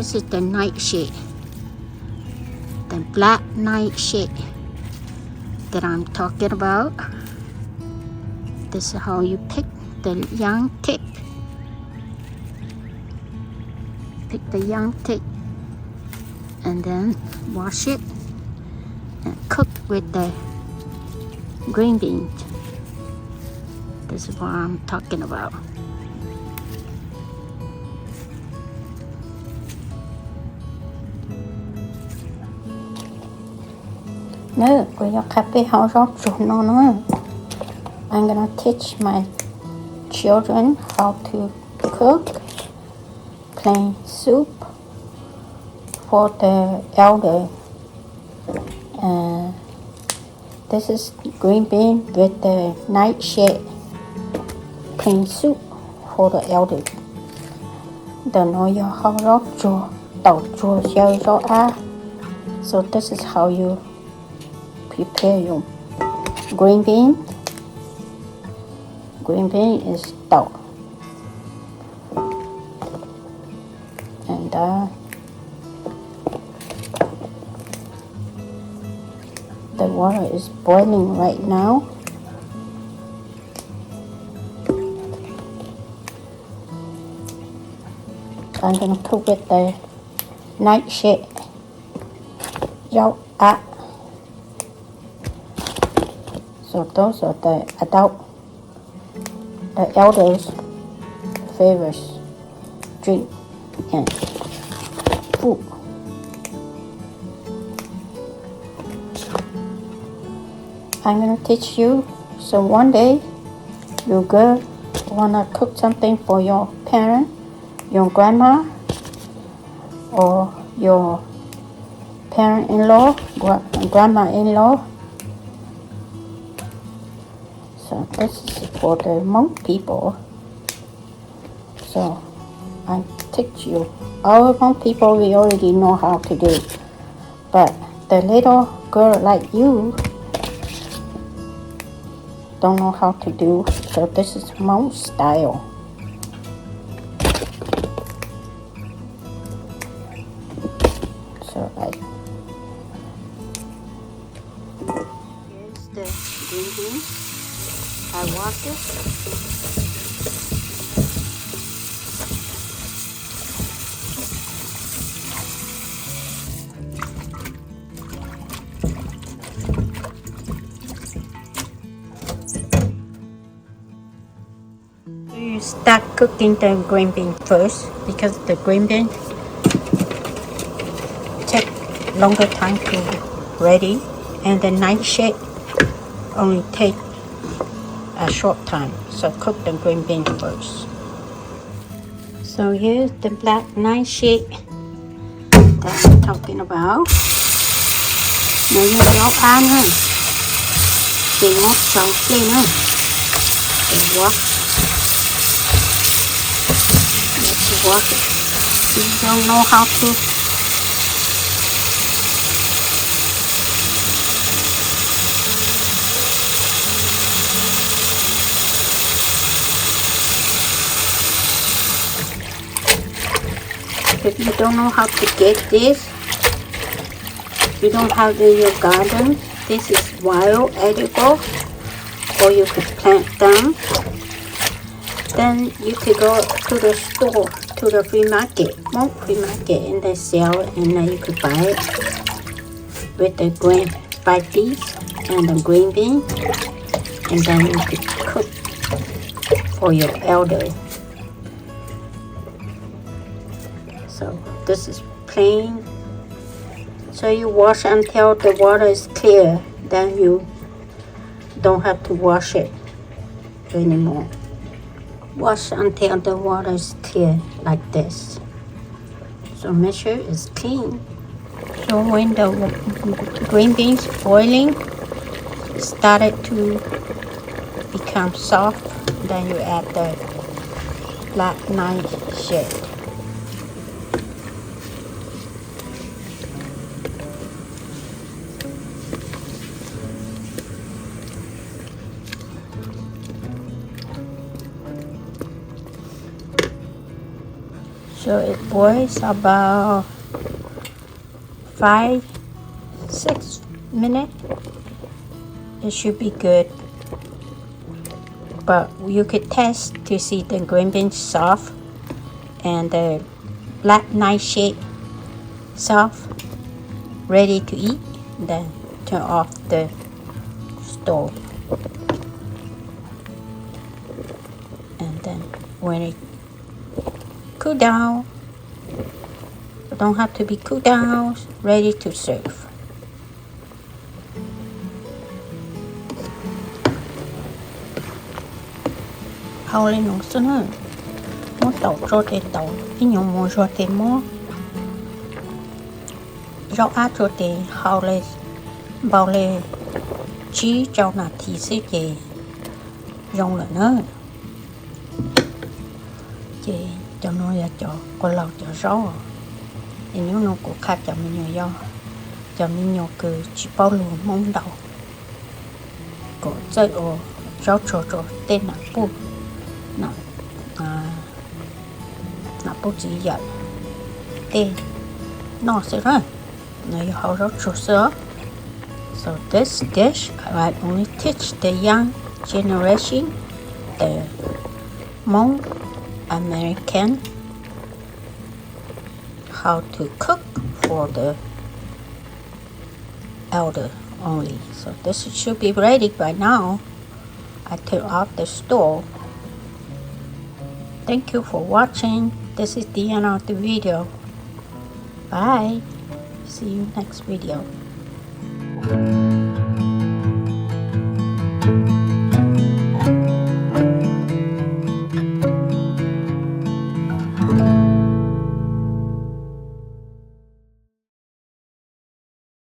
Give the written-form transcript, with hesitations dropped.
This is the nightshade, the black nightshade that I'm talking about. This is how you pick the young tip. Pick the young tip and then wash it and cook with the green beans. This is what I'm talking about. No, I'm gonna teach my children how to cook plain soup for the elder. This is green bean with the nightshade plain soup for the elder. So this is how you prepare your green bean. Green bean is đậu. And the water is boiling right now. I'm going to cook with the nightshade zaub. So those are the adult, the elders' favorite drink and food. I'm going to teach you. So one day you girl want to cook something for your parent, your grandma, or your parent-in-law, grandma-in-law. So this is for the Hmong people. So I teach you. Our Hmong people, we already know how to do. But the little girl like you don't know how to do. So this is Hmong style. So here's the green beans. I wash it. You start cooking the green bean first because the green bean take longer time to ready, and the nightshade only take a short time. So cook the green bean first. So here's the black nightshade that I'm talking about. Nếu như nấu ăn ha, thì ngót sầu lên ha, để wash. Let's wash it. You don't know how to. If you don't know how to get this, you don't have in your garden, this is wild edible, or you could plant them. Then you could go to the store, to the free market, Hmong free market, and they sell, and then you could buy it with the green, buy these and the green bean, and then you could cook for your elder. So this is plain. So you wash until the water is clear. Then you don't have to wash it anymore. Wash until the water is clear like this. So make sure it's clean. So when the green beans boiling started to become soft, then you add the black nightshade. So it boils about 5-6 minutes. It should be good. But you could test to see the green beans soft and the black nightshade soft, ready to eat. Then turn off the stove. And then when it cool down, it don't have to be cool down, ready to serve. Hao lên nấu sữa nữa, mua tàu cho để tàu, cái nhóm mua cho để mua, rau á cho để hao lên, bao lên, chỉ cho là thì sẽ để dùng là nữa, để cho nó ra cho con lẩu cho rau, thì nếu nó cũng khác cho mình nhiều do, cho mình nhiều cứ chỉ bao luôn mông đầu, có chơi ở rau cho tên là bu. Nó bố trí dẫn tên nó sẽ ra nó hầu rất sữa. So this dish I only teach the young generation, the Hmong American, how to cook for the elder only. So this should be ready by now. I turn off the stove. Thank you for watching. This is the end of the video. Bye. See you next video.